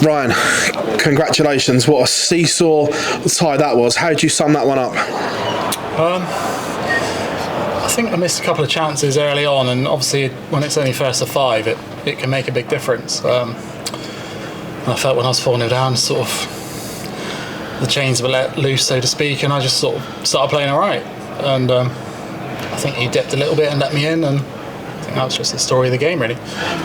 Ryan, congratulations. What a seesaw tie that was. How did you sum that one up? I think I missed a couple of chances early on, and obviously when it's only first to 5, it can make a big difference. I felt when I was 4-0 down, sort of the chains were let loose, so to speak, and I just sort of started playing all right. And I think he dipped a little bit and let me in, and I think that was just the story of the game, really.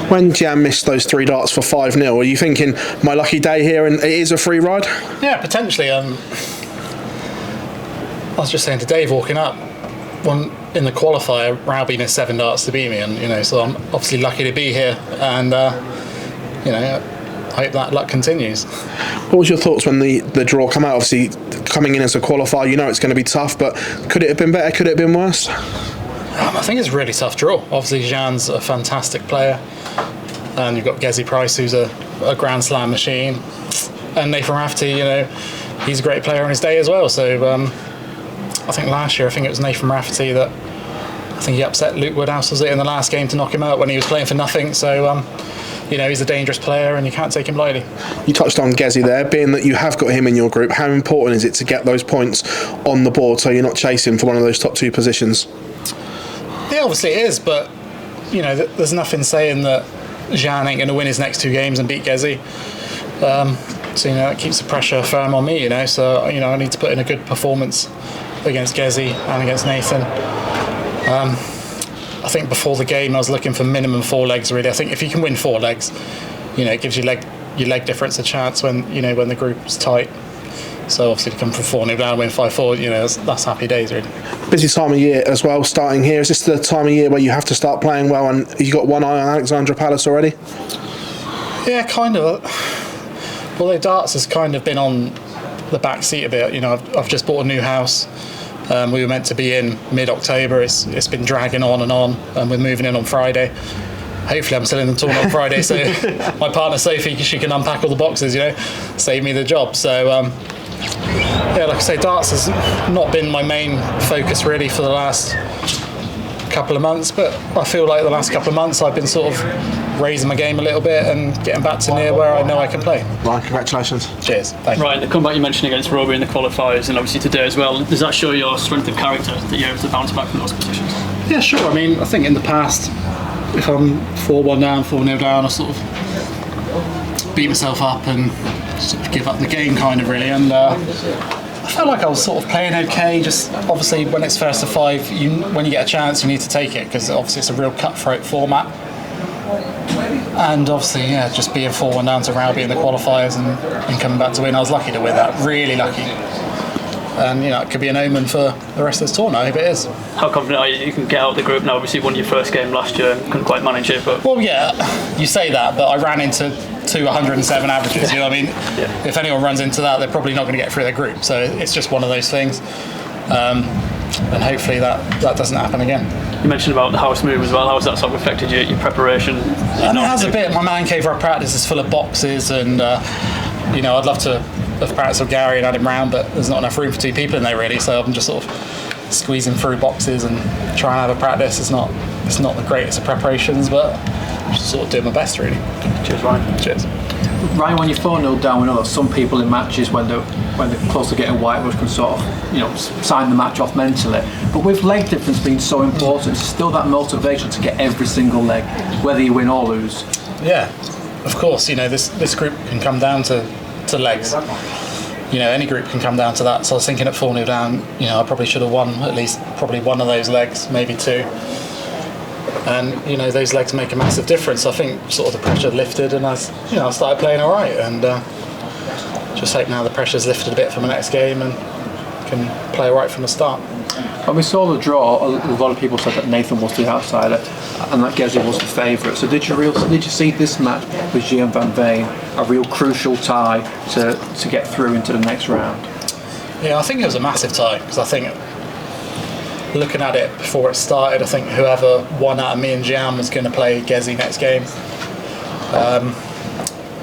When Jan missed those 3 darts for 5-0, are you thinking, my lucky day here and it is a free ride? Yeah, potentially. I was just saying to Dave walking up, in the qualifier, Rowby missed 7 darts to beat me, and so I'm obviously lucky to be here, and I hope that luck continues. What was your thoughts when the draw came out? Obviously, coming in as a qualifier, it's going to be tough, but could it have been better? Could it have been worse? I think it's a really tough draw. Obviously, Jan's a fantastic player, and you've got Gezzy Price, who's a Grand Slam machine, and Nathan Rafferty, he's a great player on his day as well. So I think last year, it was Nathan Rafferty that I think he upset Luke Woodhouse, was it, in the last game to knock him out when he was playing for nothing. So he's a dangerous player and you can't take him lightly. You touched on Gezzy there, being that you have got him in your group. How important is it to get those points on the board so you're not chasing for one of those top 2 positions? Yeah, obviously it is, but there's nothing saying that Jan ain't going to win his next 2 games and beat Gezzy. So that keeps the pressure firm on me. So I need to put in a good performance against Gezzy and against Nathan. I think before the game I was looking for minimum 4 legs, really. I think if you can win 4 legs, it gives your leg difference a chance when when the group's tight. So obviously to come from 4-0 down, win 5-4, that's happy days, really. Busy time of year as well, starting here. Is this the time of year where you have to start playing well, and you got one eye on Alexandra Palace already? Yeah, kind of. Although darts has kind of been on the back seat a bit. I've just bought a new house. We were meant to be in mid-October. It's been dragging on, and we're moving in on Friday. Hopefully I'm still in the tournament on Friday, so my partner Sophie, she can unpack all the boxes, save me the job. So like I say, darts has not been my main focus really for the last couple of months, but I feel like the last couple of months I've been sort of raising my game a little bit and getting back to near where I know I can play. Ryan, congratulations. Cheers. Thank you. Ryan, the comeback you mentioned against Roby in the qualifiers and obviously today as well, does that show your strength of character that you're able to bounce back from those positions? Yeah, sure. I think in the past, if I'm 4-1 down, 4-0 down, I sort of beat myself up and sort of give up the game kind of really, and I felt like I was sort of playing okay. Just obviously when it's first to 5, when you get a chance you need to take it, because obviously it's a real cutthroat format. And obviously, just being 4-1 down to Rowby in the qualifiers and coming back to win, I was lucky to win that, really lucky. And it could be an omen for the rest of this tournament. I hope it is. How confident are you can get out of the group now? Obviously you won your first game last year and couldn't quite manage it, but... Well, yeah, you say that, but I ran into 107 averages, you know what I mean? Yeah. If anyone runs into that, they're probably not going to get through their group, so it's just one of those things. And hopefully that doesn't happen again. You mentioned about the house move as well. How has that sort of affected your preparation? It has a bit. My man cave where I practice is full of boxes, and I'd love to have practiced with Gary and Adam Round, but there's not enough room for 2 people in there really, so I'm just sort of squeezing through boxes and trying to have a practice. It's not the greatest of preparations, but I'm just sort of doing my best really. Cheers, Ryan. Cheers. Ryan, when you're 4-0 down, we know that some people in matches when they're close to getting whitewash can sort of sign the match off mentally. But with leg difference being so important, it's still that motivation to get every single leg, whether you win or lose. Yeah, of course. This group can come down to legs. Any group can come down to that. So I was thinking at 4-0 down, I probably should have won at least probably one of those legs, maybe 2. And those legs make a massive difference. I think sort of the pressure lifted, and I started playing all right. And just hope now the pressure's lifted a bit for my next game and can play all right from the start. When we saw the draw, a lot of people said that Nathan was the outsider and that Gezzy was the favourite. So did you see this match with Gian van Veen a real crucial tie to get through into the next round? Yeah, I think it was a massive tie, because I think looking at it before it started, I think whoever won out of me and Gian was going to play Gezzy next game,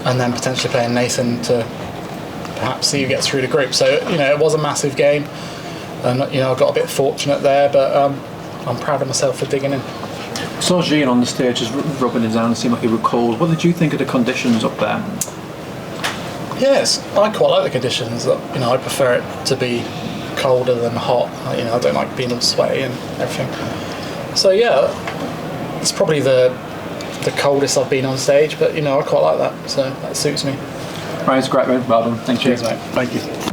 and then potentially playing Nathan to perhaps see who gets through the group. So it was a massive game, and I got a bit fortunate there, but I'm proud of myself for digging in. I saw Gian on the stage just rubbing his hands, seemed like he was cold. What did you think of the conditions up there? Yes, I quite like the conditions. You know, I prefer it to be colder than hot. You know, I don't like being all sweaty and everything. So yeah, it's probably the coldest I've been on stage, but you know, I quite like that, so that suits me. Right, it's great, mate. Well done. Thank you. Cheers, mate. Thank you.